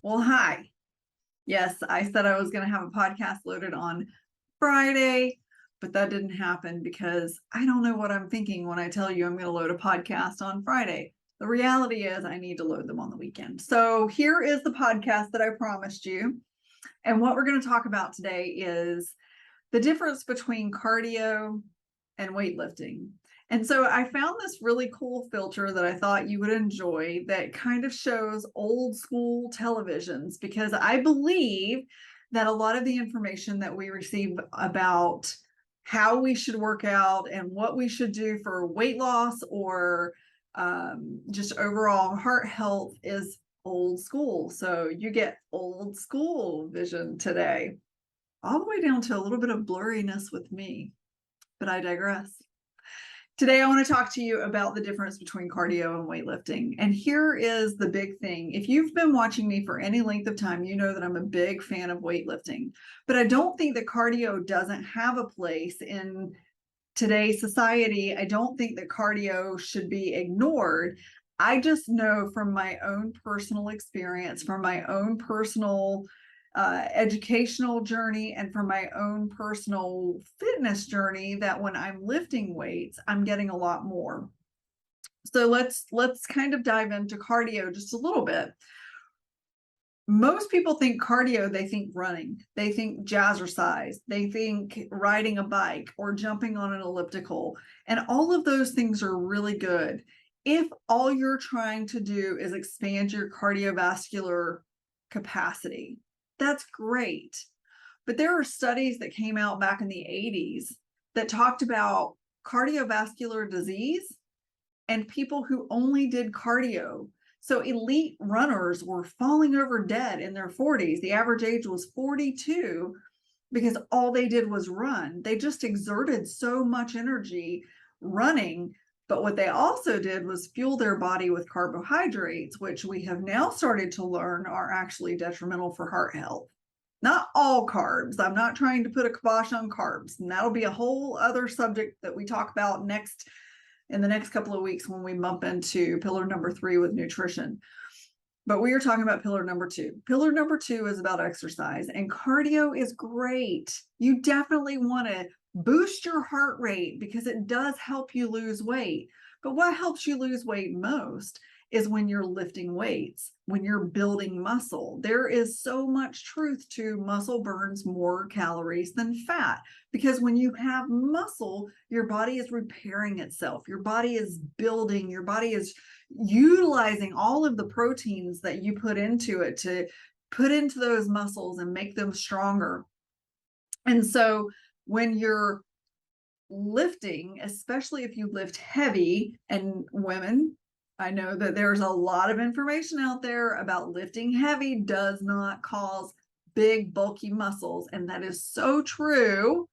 Well, hi. Yes, I said I was going to have a podcast loaded on Friday, but that didn't happen because I don't know what I'm thinking when I tell you I'm going to load a podcast on Friday. The reality is I need to load them on the weekend. So here is the podcast that I promised you. And what we're going to talk about today is the difference between cardio and weightlifting. And so I found this really cool filter that I thought you would enjoy that kind of shows old school televisions, because I believe that a lot of the information that we receive about how we should work out and what we should do for weight loss or just overall heart health is old school. So you get old school vision today, all the way down to a little bit of blurriness with me, but I digress. Today, I want to talk to you about the difference between cardio and weightlifting. And here is the big thing. If you've been watching me for any length of time, you know that I'm a big fan of weightlifting, but I don't think that cardio doesn't have a place in today's society. I don't think that cardio should be ignored. I just know from my own personal experience, from my own personal educational journey, and from my own personal fitness journey, that when I'm lifting weights, I'm getting a lot more. So let's kind of dive into cardio just a little bit. Most people think cardio, they think running, they think jazzercise, they think riding a bike or jumping on an elliptical, and all of those things are really good if all you're trying to do is expand your cardiovascular capacity. That's great. But there are studies that came out back in the 80s that talked about cardiovascular disease and people who only did cardio. So elite runners were falling over dead in their 40s. The average age was 42 because all they did was run. They just exerted so much energy running. But what they also did was fuel their body with carbohydrates, which we have now started to learn are actually detrimental for heart health. Not all carbs. I'm not trying to put a kibosh on carbs, and that'll be a whole other subject that we talk about in the next couple of weeks when we bump into pillar number 3 with nutrition. But we are talking about pillar number 2. Pillar number 2 is about exercise, and cardio is great. You definitely want to boost your heart rate because it does help you lose weight. But what helps you lose weight most is when you're lifting weights, when you're building muscle. There is so much truth to muscle burns more calories than fat, because when you have muscle, your body is repairing itself. Your body is building. Your body is utilizing all of the proteins that you put into it to put into those muscles and make them stronger. And so when you're lifting, especially if you lift heavy, and women, I know that there's a lot of information out there about lifting heavy does not cause big, bulky muscles. And that is so true.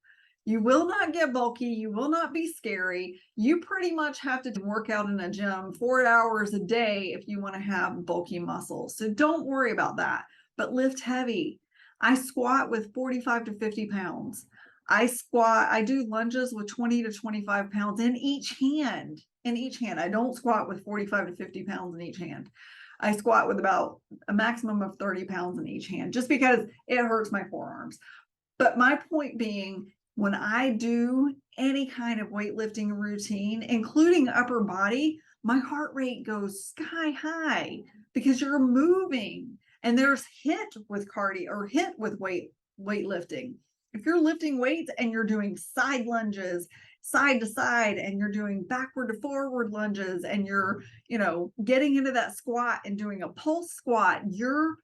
You will not get bulky. You will not be scary. You pretty much have to work out in a gym 4 hours a day if you want to have bulky muscles. So don't worry about that, but lift heavy. I squat with 45 to 50 pounds. I do lunges with 20 to 25 pounds in each hand. I don't squat with 45 to 50 pounds in each hand. I squat with about a maximum of 30 pounds in each hand, just because it hurts my forearms. But my point being, when I do any kind of weightlifting routine, including upper body, my heart rate goes sky high because you're moving. And there's hit with cardio or hit with weightlifting. If you're lifting weights and you're doing side lunges, side to side, and you're doing backward to forward lunges, and you're, getting into that squat and doing a pulse squat, you're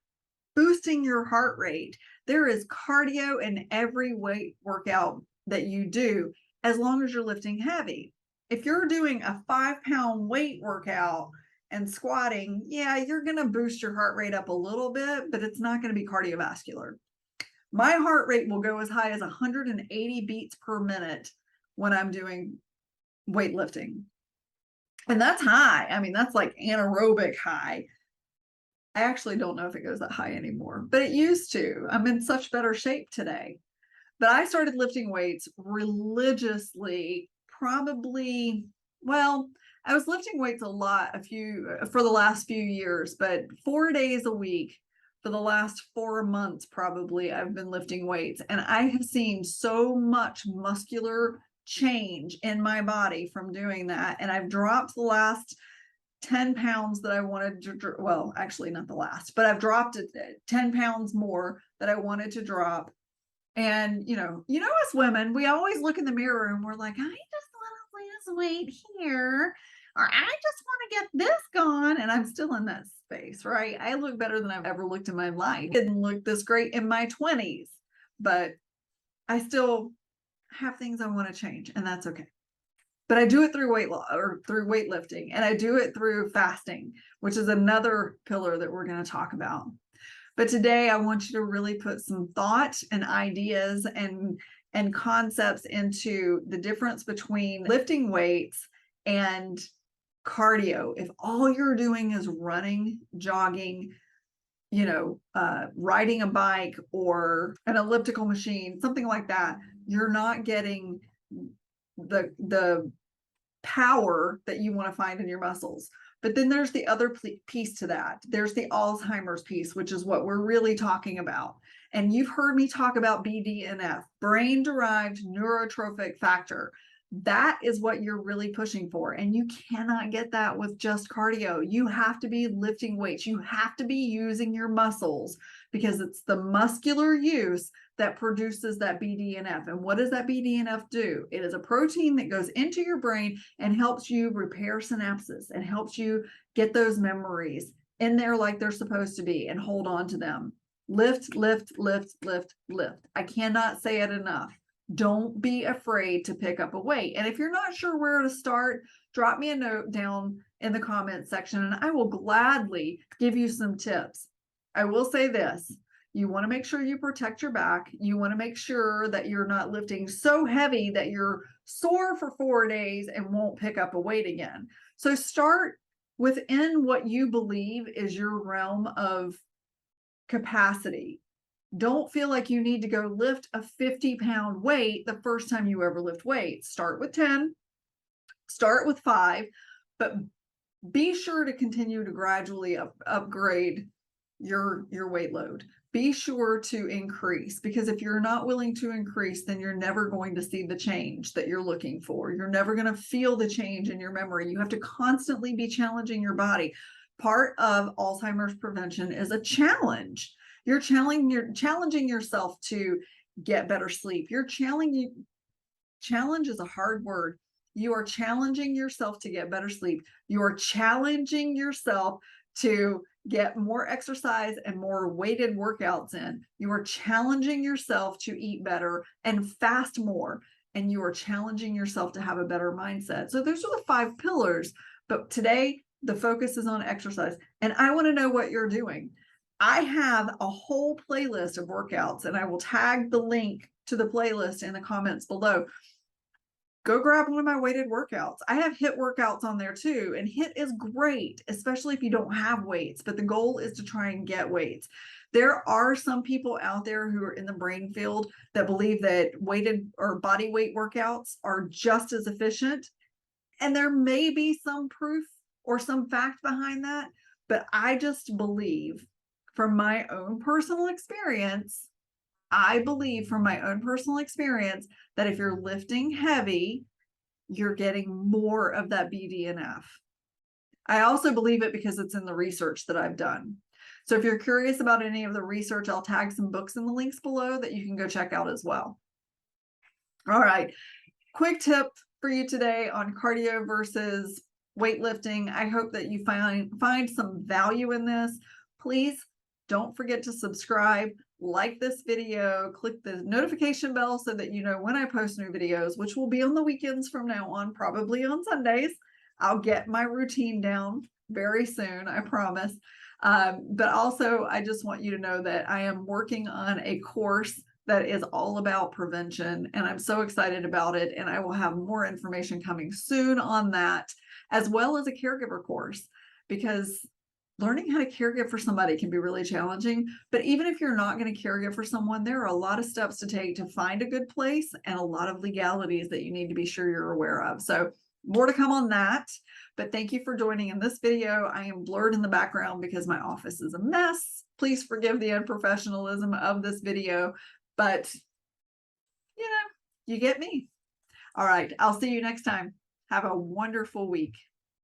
boosting your heart rate. There is cardio in every weight workout that you do, as long as you're lifting heavy. If you're doing a 5-pound weight workout and squatting, yeah, you're going to boost your heart rate up a little bit, but it's not going to be cardiovascular. My heart rate will go as high as 180 beats per minute when I'm doing weightlifting. And that's high. I mean, that's like anaerobic high. I actually don't know if it goes that high anymore, but it used to. I'm in such better shape today. But I started lifting weights religiously, probably, well, I was lifting weights a lot for the last few years, but 4 days a week for the last 4 months, probably, I've been lifting weights, and I have seen so much muscular change in my body from doing that. And I've dropped the last 10 pounds that I wanted to, well, actually not the last, but I've dropped it 10 pounds more that I wanted to drop. And us women, we always look in the mirror and we're like, I just want to lose weight here, or I just want to get this gone. And I'm still in that space, right? I look better than I've ever looked in my life. I didn't look this great in my 20s, but I still have things I want to change, and that's okay. But I do it through weight loss or through weightlifting, and I do it through fasting, which is another pillar that we're going to talk about. But today I want you to really put some thought and ideas and concepts into the difference between lifting weights and cardio. If all you're doing is running, jogging, riding a bike or an elliptical machine, something like that, you're not getting the power that you want to find in your muscles. But then there's the other piece to that. There's the Alzheimer's piece, which is what we're really talking about. And you've heard me talk about BDNF, brain-derived neurotrophic factor. That is what you're really pushing for. And you cannot get that with just cardio. You have to be lifting weights. You have to be using your muscles, because it's the muscular use that produces that BDNF. And what does that BDNF do? It is a protein that goes into your brain and helps you repair synapses and helps you get those memories in there like they're supposed to be and hold on to them. Lift, lift, lift, lift, lift. I cannot say it enough. Don't be afraid to pick up a weight. And if you're not sure where to start, drop me a note down in the comments section and I will gladly give you some tips. I will say this. You want to make sure you protect your back. You want to make sure that you're not lifting so heavy that you're sore for 4 days and won't pick up a weight again. So start within what you believe is your realm of capacity. Don't feel like you need to go lift a 50-pound weight the first time you ever lift weights. Start with 10, start with 5, but be sure to continue to gradually upgrade your weight load. Be sure to increase, because if you're not willing to increase, then you're never going to see the change that you're looking for. You're never going to feel the change in your memory. You have to constantly be challenging your body. Part of Alzheimer's prevention is a challenge. You're challenging yourself to get better sleep. Challenge is a hard word. You are challenging yourself to get better sleep. You are challenging yourself to get more exercise and more weighted workouts in. You are challenging yourself to eat better and fast more. And you are challenging yourself to have a better mindset. So those are the 5 pillars. But today, the focus is on exercise. And I want to know what you're doing. I have a whole playlist of workouts, and I will tag the link to the playlist in the comments below. Go grab one of my weighted workouts. I have HIIT workouts on there too, and HIIT is great, especially if you don't have weights, but the goal is to try and get weights. There are some people out there who are in the brain field that believe that weighted or body weight workouts are just as efficient, and there may be some proof or some fact behind that, but I just believe from my own personal experience, that if you're lifting heavy, you're getting more of that BDNF. I also believe it because it's in the research that I've done. So if you're curious about any of the research, I'll tag some books in the links below that you can go check out as well. All right, quick tip for you today on cardio versus weightlifting. I hope that you find some value in this. Please don't forget to subscribe, like this video, click the notification bell so that you know when I post new videos, which will be on the weekends from now on, probably on Sundays. I'll get my routine down very soon, I promise. But also, I just want you to know that I am working on a course that is all about prevention, and I'm so excited about it, and I will have more information coming soon on that, as well as a caregiver course, because learning how to caregive for somebody can be really challenging. But even if you're not going to caregive for someone, there are a lot of steps to take to find a good place and a lot of legalities that you need to be sure you're aware of. So more to come on that. But thank you for joining in this video. I am blurred in the background because my office is a mess. Please forgive the unprofessionalism of this video, but you get me. All right, I'll see you next time. Have a wonderful week.